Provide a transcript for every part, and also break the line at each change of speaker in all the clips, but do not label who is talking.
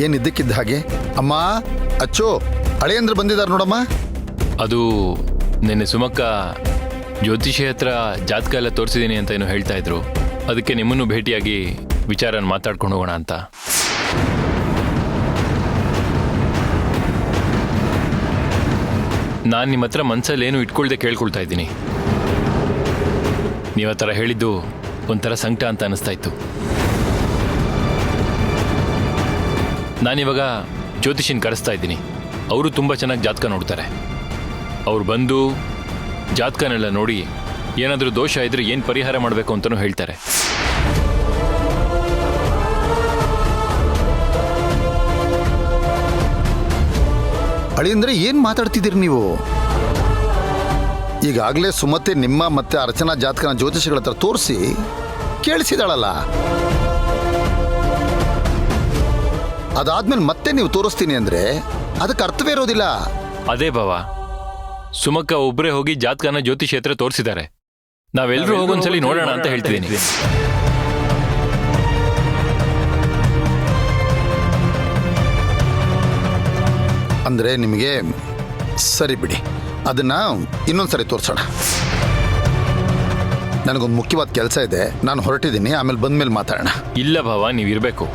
ಏನಿದ್ದಕ್ಕಿದ್ದ ಹಾಗೆ ಅಮ್ಮ ಅಚ್ಚೋ ಅಳಿಯಂದ್ರೆ ಬಂದಿದ್ದಾರೆ ನೋಡಮ್ಮ.
ಅದು ನಿನ್ನೆ ಸುಮಕ್ಕ ಜ್ಯೋತಿಷಿ ಹತ್ರ ಜಾತಕ ಎಲ್ಲ ತೋರಿಸಿದ್ದೀನಿ ಅಂತ ಏನೋ ಹೇಳ್ತಾ ಇದ್ರು. ಅದಕ್ಕೆ ನಿಮ್ಮನ್ನು ಭೇಟಿಯಾಗಿ ವಿಚಾರನ ಮಾತಾಡ್ಕೊಂಡು ಹೋಗೋಣ ಅಂತ. ನಾನು ನಿಮ್ಮ ಹತ್ರ ಮನಸ್ಸಲ್ಲಿ ಏನು ಇಟ್ಕೊಳ್ದೆ ಕೇಳ್ಕೊಳ್ತಾ ಇದ್ದೀನಿ. ನೀವು ಆ ಥರ ಹೇಳಿದ್ದು ಒಂಥರ ಸಂಕಟ ಅಂತ ಅನಿಸ್ತಾ ಇತ್ತು. ನಾನಿವಾಗ ಜ್ಯೋತಿಷಿನ ಕರೆಸ್ತಾ ಇದ್ದೀನಿ. ಅವರು ತುಂಬ ಚೆನ್ನಾಗಿ ಜಾತಕ ನೋಡ್ತಾರೆ. ಅವ್ರು ಬಂದು ಜಾತಕನೆಲ್ಲ ನೋಡಿ ಏನಾದರೂ ದೋಷ ಇದ್ರೆ ಏನು ಪರಿಹಾರ ಮಾಡಬೇಕು ಅಂತಲೂ ಹೇಳ್ತಾರೆ.
ಅಳಿಯಂದ್ರೆ ಏನು ಮಾತಾಡ್ತಿದ್ದೀರಿ ನೀವು? ಈಗಾಗಲೇ ಸುಮತಿ ನಿಮ್ಮ ಮತ್ತೆ ಅರ್ಚನಾ ಜಾತಕನ ಜ್ಯೋತಿಷಿಗಳ ಹತ್ರ ತೋರಿಸಿ ಕೇಳಿಸಿದಾಳಲ್ಲ. ಅದಾದ್ಮೇಲೆ ಮತ್ತೆ ನೀವು ತೋರಿಸ್ತೀನಿ ಅಂದ್ರೆ ಅದಕ್ಕೆ ಅರ್ಥವೇ ಇರೋದಿಲ್ಲ.
ಅದೇ ಭಾವ, ಸುಮಕ್ಕ ಒಬ್ಬರೇ ಹೋಗಿ ಜಾತಕನ ಜ್ಯೋತಿಷಿ ಹತ್ರ ತೋರಿಸಿದ್ದಾರೆ. ನಾವೆಲ್ಲರೂ ಹೋಗೊಂದ್ಸಲಿ ನೋಡೋಣ ಅಂತ ಹೇಳ್ತಿದ್ದೀನಿ.
ಅಂದ್ರೆ ನಿಮಗೆ ಸರಿ ಬಿಡಿ, ಅದನ್ನ ಇನ್ನೊಂದ್ಸರಿ ತೋರಿಸೋಣ. ನನಗೊಂದು ಮುಖ್ಯವಾದ ಕೆಲಸ ಇದೆ, ನಾನು ಹೊರಟಿದ್ದೀನಿ. ಆಮೇಲೆ ಬಂದ್ಮೇಲೆ ಮಾತಾಡೋಣ.
ಇಲ್ಲ ಭಾವ, ನೀವಿರಬೇಕು.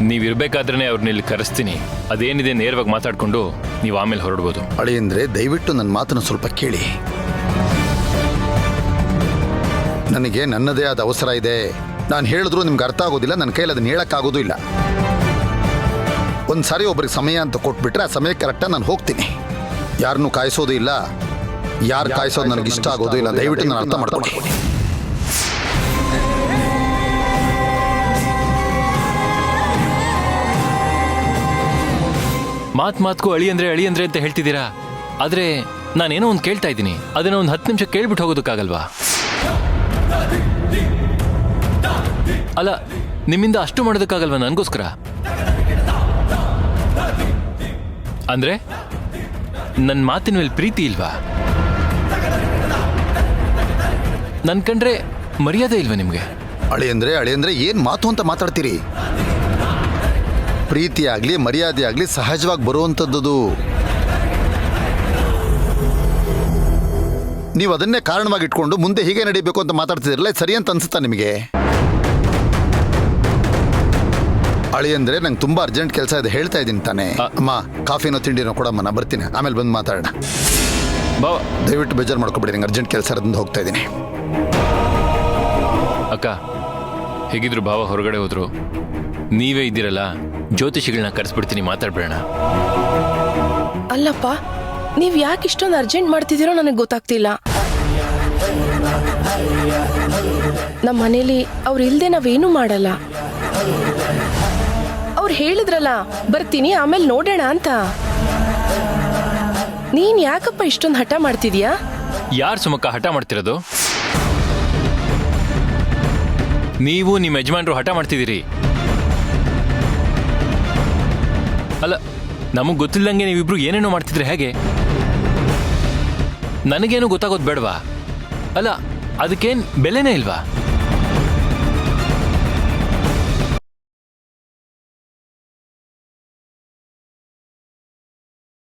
ನೀವಿರ್ಬೇಕಾದ್ರೆ ಅವ್ರನ್ನ ಇಲ್ಲಿ ಕರೆಸ್ತೀನಿ. ಅದೇನಿದೆ ನೇರವಾಗಿ ಮಾತಾಡ್ಕೊಂಡು ನೀವು ಆಮೇಲೆ ಹೊರಡ್ಬೋದು.
ಅಳಿಯಂದ್ರೆ ದಯವಿಟ್ಟು ನನ್ನ ಮಾತನ್ನು ಸ್ವಲ್ಪ ಕೇಳಿ. ನನಗೆ ನನ್ನದೇ ಆದ ಅವಸರ ಇದೆ. ನಾನು ಹೇಳಿದ್ರು ನಿಮ್ಗೆ ಅರ್ಥ ಆಗೋದಿಲ್ಲ. ನನ್ನ ಕೈಲಿ ಅದನ್ನ ಹೇಳಕ್ಕಾಗೋದು ಇಲ್ಲ. ಒಂದು ಸಾರಿ ಒಬ್ರಿಗೆ ಸಮಯ ಅಂತ ಕೊಟ್ಬಿಟ್ರೆ ಆ ಸಮಯಕ್ಕೆ ಕರೆಕ್ಟಾಗಿ ನಾನು ಹೋಗ್ತೀನಿ. ಯಾರನ್ನೂ ಕಾಯಿಸೋದು ಇಲ್ಲ. ಯಾರು ಕಾಯಿಸೋದು ನನಗೆ ಇಷ್ಟ ಆಗೋದು ಇಲ್ಲ. ದಯವಿಟ್ಟು ನಾನು ಅರ್ಥ ಮಾಡ್ಕೊಳ್ಳಿ.
ಮಾತ್ಗೂ ಅಳಿ ಅಂದ್ರೆ ಅಂತ ಹೇಳ್ತಿದ್ದೀರಾ. ಆದ್ರೆ ನಾನೇನೋ ಒಂದು ಕೇಳ್ತಾ ಇದ್ದೀನಿ. ಅದನ್ನ ಒಂದು 10 ನಿಮಿಷ ಕೇಳ್ಬಿಟ್ಟು ಹೋಗೋದಕ್ಕಾಗಲ್ವಾ? ಅಲ್ಲ, ನಿಮ್ಮಿಂದ ಅಷ್ಟು ಮಾಡೋದಕ್ಕಾಗಲ್ವಾ ನನಗೋಸ್ಕರ? ಅಂದ್ರೆ ನನ್ನ ಮಾತಿನ ಮೇಲೆ ಪ್ರೀತಿ ಇಲ್ವಾ? ನನ್ ಕಂಡ್ರೆ ಮರ್ಯಾದೆ ಇಲ್ವಾ ನಿಮ್ಗೆ?
ಅಳಿಯಂದ್ರೆ ಏನ್ ಮಾತು ಅಂತ ಮಾತಾಡ್ತೀರಿ? ಪ್ರೀತಿ ಆಗ್ಲಿ ಮರ್ಯಾದೆ ಆಗ್ಲಿ ಸಹಜವಾಗಿ ಬರುವಂಥದ್ದು. ನೀವು ಅದನ್ನೇ ಕಾರಣವಾಗಿ ಇಟ್ಕೊಂಡು ಮುಂದೆ ಹೀಗೆ ನಡೀಬೇಕು ಅಂತ ಮಾತಾಡ್ತಿದ್ದೀರಲ್ಲ, ಸರಿ ಅಂತ ಅನ್ಸುತ್ತಾ ನಿಮಗೆ? ಅಳಿಯಂದ್ರೆ ನಂಗೆ ತುಂಬಾ ಅರ್ಜೆಂಟ್ ಕೆಲಸ ಇದೆ, ಹೇಳ್ತಾ ಇದ್ದೀನಿ ತಾನೆ. ಅಮ್ಮ ಕಾಫಿನೋ ತಿಂಡಿನೋ ಕೊಡಮ್ಮ, ನಾ ಬರ್ತೀನಿ. ಆಮೇಲೆ ಬಂದು ಮಾತಾಡೋಣ. ದಯವಿಟ್ಟು ಬೇಜಾರು ಮಾಡ್ಕೊಬೇಡಿ, ನಂಗೆ ಅರ್ಜೆಂಟ್ ಕೆಲಸ ಇರೋದ್ರಿಂದ ಹೋಗ್ತಾ ಇದ್ದೀನಿ.
ಅಕ್ಕ, ಹೇಗಿದ್ರು ಭಾವ ಹೊರಗಡೆ ಹೋದ್ರು, ನೀವೇ ಇದ್ದೀರಲ್ಲ, ಜ್ಯೋತಿಷಿಗಳನ್ನ ಕರೆಸ್ಬಿಡ್ತೀನಿ, ಮಾತಾಡ್ಬೇಡ.
ಅಲ್ಲಪ್ಪ, ನೀವ್ ಯಾಕೆ ಇಷ್ಟೊಂದು ಅರ್ಜೆಂಟ್ ಮಾಡ್ತಿದ್ದೀರೋ ನನಗೆ ಗೊತ್ತಾಗ್ತಿಲ್ಲ. ನಮ್ಮ ಮನೇಲಿ ಅವ್ರು ಇಲ್ದೆ ನಾವೇನು ಮಾಡಲ್ಲ. ಅವ್ರು ಹೇಳಿದ್ರಲ್ಲ ಬರ್ತೀನಿ ಆಮೇಲೆ ನೋಡೋಣ ಅಂತ. ನೀನ್ ಯಾಕಪ್ಪ ಇಷ್ಟೊಂದು ಹಠ ಮಾಡ್ತಿದ್ಯಾ?
ಯಾರು ಸುಮಕ್ಕ ಹಠ ಮಾಡ್ತಿರೋದು? ನೀವು ನಿಮ್ಮ ಯಜಮಾನ್ರು ಹಠ ಮಾಡ್ತಿದ್ದೀರಿ. ಅಲ್ಲ, ನಮಗ್ ಗೊತ್ತಿಲ್ಲಂಗೆ ನೀವಿಬ್ರು ಏನೇನೋ ಮಾಡ್ತಿದ್ರೆ ಹೇಗೆ? ನನಗೇನು ಗೊತ್ತಾಗೋದು ಬೇಡವಾ? ಅಲ್ಲ, ಅದಕ್ಕೇನ್ ಬೆಲೆನೇ ಇಲ್ವಾ?